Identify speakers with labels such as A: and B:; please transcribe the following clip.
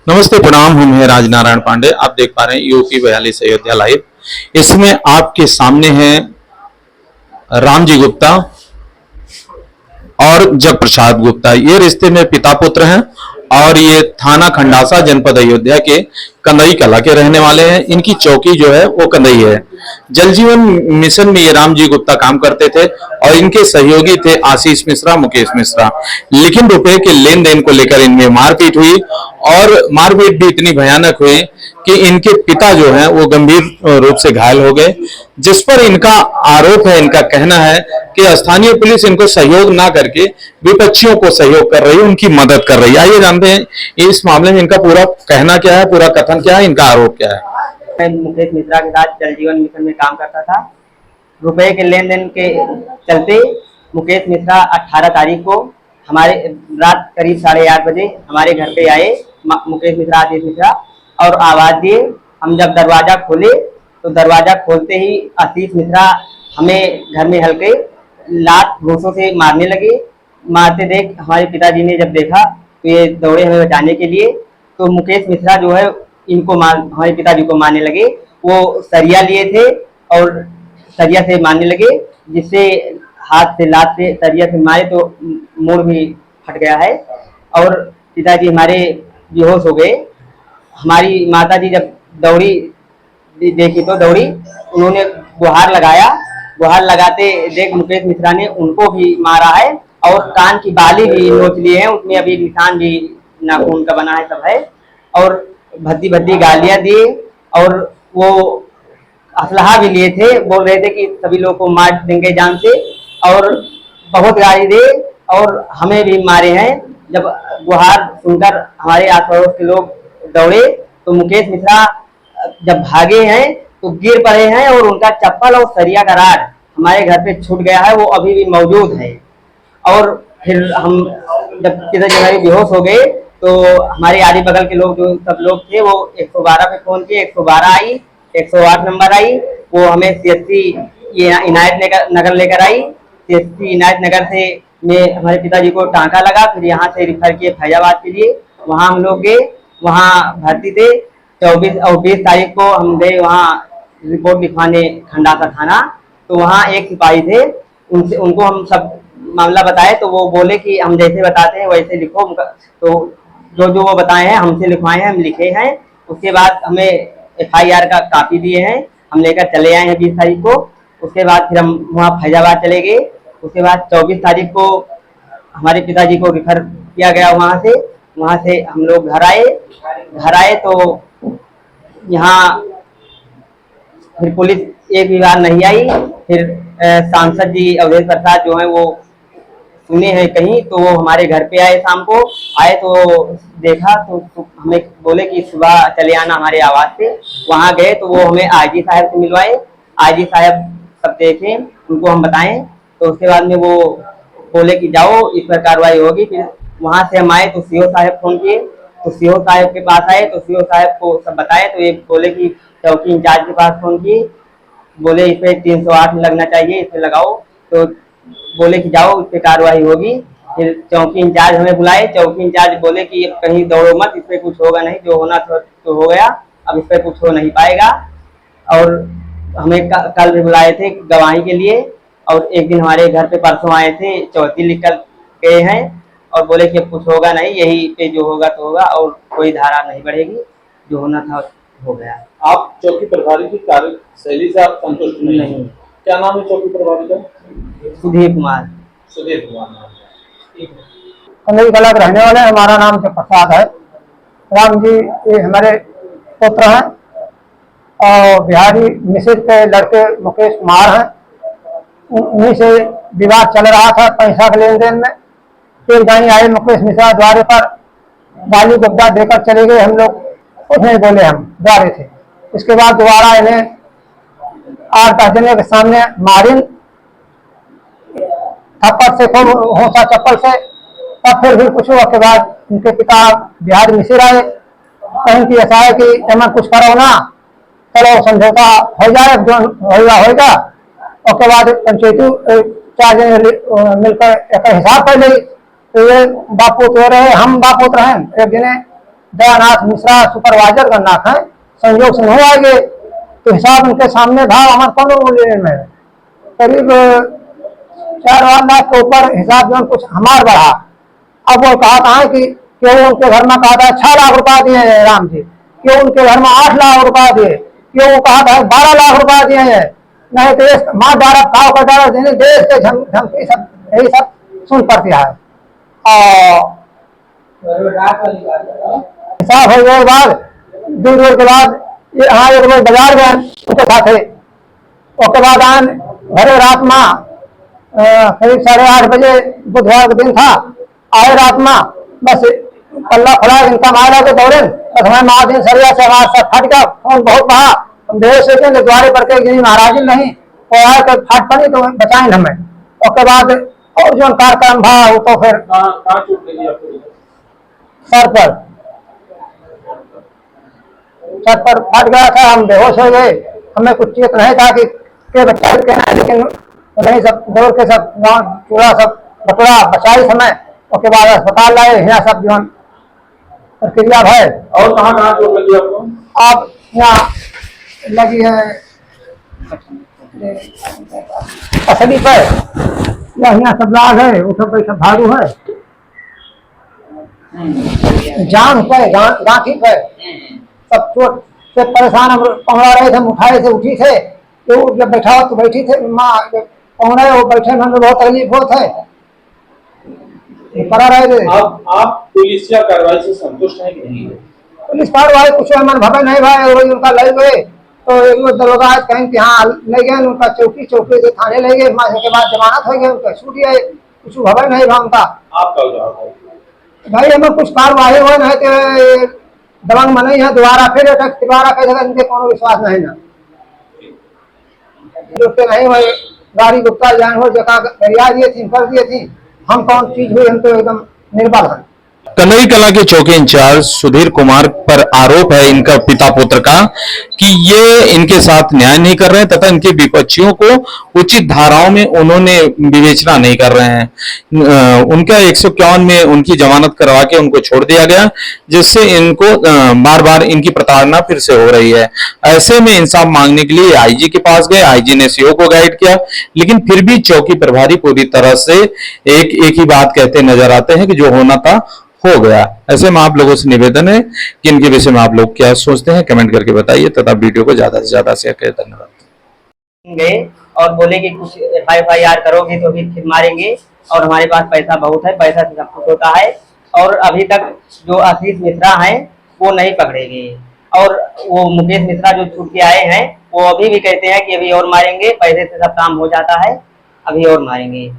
A: नमस्ते प्रणाम, हम हैं राजनारायण पांडे। आप देख पा रहे हैं यूपी 42 अयोध्या लाइव। इसमें आपके सामने हैं रामजी गुप्ता और जग प्रसाद गुप्ता। ये रिश्ते में पिता पुत्र हैं और ये थाना खंडासा जनपद अयोध्या के कंदई कला के रहने वाले हैं। इनकी चौकी जो है वो कंदई है। जल जीवन मिशन में ये रामजी गुप्ता काम करते थे और इनके सहयोगी थे आशीष मिश्रा, मुकेश मिश्रा। लेकिन रुपए के लेन देन को लेकर इनमें मारपीट हुई और मारपीट भी इतनी भयानक हुई कि इनके पिता जो हैं वो गंभीर रूप से घायल हो गए, जिस पर इनका आरोप है, इनका कहना है कि स्थानीय पुलिस इनको सहयोग ना करके विपक्षियों को सहयोग कर रही है, उनकी मदद कर रही है। आइए जानते हैं इस मामले में इनका पूरा कहना क्या है, पूरा कथन क्या है, इनका आरोप क्या है।
B: मैं मुकेश मिश्रा के साथ जल जीवन मिशन में काम करता था। रुपए के लेन देन के चलते मुकेश मिश्रा 18 तारीख को हमारे रात करीब 8:30 बजे हमारे घर पे आए। मुकेश मिश्रा, आशीष मिश्रा, और आवाज दिए। हम जब दरवाजा खोले तो दरवाजा खोलते ही आशीष मिश्रा हमें घर में हल्के लात घूंसों से मारने लगे। मारते देख हमारे पिताजी ने जब देखा तो ये दौड़े हमें बचाने के लिए। तो मुकेश मिश्रा जो है हमारे पिताजी को मारने लगे। वो सरिया लिए थे और सरिया से मारने लगे, जिससे हाथ से लात से सरिया से मारे तो मुड़ भी फट गया है और पिताजी हमारे बेहोश हो गए। हमारी माताजी जब दौड़ी देखी तो दौड़ी, उन्होंने गुहार लगाया। गुहार लगाते देख मुकेश मिश्रा ने उनको भी मारा है और कान की बाली भी नोच लिए हैं, उसमें अभी निशान भी नाखून का बना है, सब है। और भद्दी भद्दी गालियां दी और वो असलहा भी लिए थे। बोल रहे थे कि सभी लोगों को मार देंगे जान से, और बहुत गाली दे और हमें भी मारे हैं। जब गुहार सुनकर हमारे आस पड़ोस के लोग दौड़े तो मुकेश मिश्रा जब भागे हैं तो गिर पड़े हैं और उनका चप्पल और सरिया का राड हमारे घर पे छूट गया है, वो अभी भी मौजूद है। और फिर हम जब पिताजी हमारे बेहोश हो गए तो हमारे आगे बगल के लोग जो सब लोग थे वो 112 पे फोन किए। 112 आई, 108 नंबर आई, वो हमें CSC इनायत नगर लेकर आई। CSC इनायत नगर से में हमारे पिताजी को टांका लगा, फिर यहाँ से रिफर किए फैजाबाद के लिए। वहाँ हम लोग गए, वहाँ भर्ती थे। 24 और 20 तारीख को हम गए वहाँ रिपोर्ट लिखवाने खंडासा थाना। तो वहाँ एक सिपाही थे, उनको हम सब मामला बताए तो वो बोले कि हम जैसे बताते हैं वैसे लिखो। तो जो वो बताए हैं हमसे लिखवाए हैं, हम लिखे हैं। उसके बाद हमें FIR का कापी दिए हैं, हम लेकर चले आए हैं 20 तारीख को। उसके बाद फिर हम वहाँ फैजाबाद चले गए। उसके बाद 24 तारीख को हमारे पिताजी को रिफर किया गया वहाँ से हम लोग घर आए तो यहाँ फिर पुलिस एक भी बार नहीं आई। फिर सांसद जी अवधेश प्रसाद जो है वो सुने हैं कहीं, तो वो हमारे घर पे आए। शाम को आए तो देखा तो हमें बोले कि सुबह चले आना हमारे आवाज से। वहाँ गए तो वो हमें IG साहब से मिलवाए। IG साहब सब देखे, उनको हम बताएं तो उसके बाद में वो बोले कि जाओ इस पर कार्रवाई होगी। फिर वहाँ से हम आए तो CO साहब फोन किए, तो CO साहब के पास आए तो CO साहब को सब बताए। तो ये बोले कि चौकी इंचार्ज के पास फोन किए, बोले इस पे 308 लगना चाहिए, इस पे लगाओ। तो बोले कि जाओ इस पे कार्रवाई होगी। फिर चौकी इंचार्ज हमें बुलाए। चौकी इंचार्ज बोले कि कहीं दौड़ो मत, इस पे कुछ होगा नहीं, जो होना तो हो गया, अब इस पे कुछ हो नहीं पाएगा। और हमें कल भी बुलाए थे गवाही के लिए, और एक दिन हमारे घर पे परसों आए थे, चौथी लिख कर गए हैं और बोले कि कुछ होगा नहीं, यही पे जो होगा तो होगा और कोई धारा नहीं बढ़ेगी, जो होना था हो गया।
C: आप चौकी प्रभारी की कार्यशैली से आप संतुष्ट नहीं? क्या नाम है चौकी प्रभारी का?
B: सुधीर कुमार।
D: कंदई कला के रहने वाले। हमारा नाम जग प्रसाद है। राम जी ये हमारे पुत्र हैं और बिहारी मिश्र के लड़के मुकेश कुमार हैं। उन्हीं से विवाद चल रहा था पैसा के लेन देन में। फिर कहीं आए मुकेश मिश्रा द्वारे पर बालू गब्दा देकर चले गए। हम लोग कुछ नहीं बोले, हम द्वारे थे। इसके बाद दोबारा इन्हें 8-10 जने के सामने मारिन थप्पड़ से, खूब होंसा चप्पल से। तब फिर भी कुछ हुआ के बाद उनके पिता बिहार मिश्र आए। कहीं की ऐसा है कि एमन कुछ करो ना, चलो समझौता हो जाए, जो होगा। उसके बाद पंचायती 4 जने मिलकर एक हिसाब कर ली। तो ये बापू तो रहे, हम बापू हैं। एक जने दयानाथ मिश्रा सुपरवाइजर गन्नाथ है, संयोग से नहीं आएंगे तो हिसाब उनके सामने था, हमारे कौन लेने में करीब 4 लाख के ऊपर हिसाब जो कुछ हमार बढ़ा। अब वो कहा है कि क्यों उनके घर में कहा था 6 लाख रुपया दिए हैं राम जी, क्यों उनके घर में 8 लाख रुपया दिए, क्यों वो कहा था 12 लाख रुपया दिए हैं, नहीं देश माँ द्वारा भाव का द्वारा देने देश के धमकी सब यही सब सुन पड़ती है। और हिसाब हो गए बाद 2 रोज के बाद यहाँ एक रोज बाजार गए उनके साथ, उसके बाद आन घरे रात में करीब 8:30 बजे बुधवार का दिन था, आए रात में बस पल्ला फला इनका मारा के दौड़े बस हमें महादिन सरिया से आवाज सब फट गया, फोन बहुत बहा, हम बेहोश से द्वारे पर के गिरी महाराज नहीं और आए तो फट पड़ी तो बचाएं हमें। उसके बाद और जो कार्यक्रम था वो तो फिर
C: कहाँ चोट लगी आपको?
D: सर पर फट गया था, हम बेहोश हो गए, हमें कुछ चेत नहीं था कि बच्चा कहना है, लेकिन नहीं सब दौड़ के सब गाँव चूड़ा सब बटोरा बचाई समय। उसके बाद अस्पताल लाए, यहाँ सब जो प्रक्रिया है।
C: और कहाँ चोट लगी आपको?
D: आप यहाँ लगी है असली पर, यहाँ सब लाग है, वो सब सब भालू है, जान पे गांठी पे सब चोट से परेशान हम पहुंचा रहे थे, हम उठाए थे उठी थे, तो जब बैठा तो बैठी थे माँ पहुंचे वो बैठे में हमें बहुत तकलीफ होत है करा रहे थे।
C: आप पुलिस या कार्रवाई से संतुष्ट हैं कि नहीं?
D: पुलिस कार्रवाई कुछ मन भवे नहीं भाई, वही उनका ले गए तो एक दरोगा कहीं कि हाँ ले गए, उनका चौकी से थाने ले गए, के बाद जमानत हो गई, उनका छूट गए, कुछ भवे नहीं भा उनका।
C: आपका
D: भाई हमें कुछ कार्रवाई हो नहीं तो दबंग में नहीं है, दोबारा फिर दोबारा कह देगा, इनके कोनो विश्वास नहीं ना नहीं भाई, गाड़ी गुप्ता जान हो जगह गरिया दिए थी कर दिए थी, हम कौन चीज हुई, हम तो एकदम निर्बल है।
A: कंदई कला के चौकी इंचार्ज सुधीर कुमार पर आरोप है इनका पिता पुत्र का कि ये इनके साथ न्याय नहीं कर रहे हैं तथा इनके विपक्षियों को उचित धाराओं में उन्होंने विवेचना नहीं कर रहे हैं। उनका 151 में उनकी जमानत करवा के उनको छोड़ दिया गया, जिससे इनको बार बार इनकी प्रताड़ना फिर से हो रही है। ऐसे में इंसाफ मांगने के लिए आईजी के पास गए, आईजी ने सीओ को गाइड किया, लेकिन फिर भी चौकी प्रभारी पूरी तरह से एक ही बात कहते नजर आते हैं कि जो होना था हो गया। ऐसे में आप लोगों से निवेदन है कि इनके विषय में आप लोग क्या सोचते हैं, कमेंट करके बताइए तथा वीडियो को ज्यादा से ज्यादा शेयर करें। धन्यवाद।
B: गए और बोले कि कुछ FIR करोगे तो फिर मारेंगे, और हमारे पास पैसा बहुत है, पैसा से सब कुछ होता है, और अभी तक जो आशीष मिश्रा हैं वो नहीं पकड़े गए, और वो मुकेश मिश्रा जो छूट के आए हैं वो अभी भी कहते हैं कि अभी और मारेंगे, पैसे से सब काम हो जाता है, अभी और मारेंगे।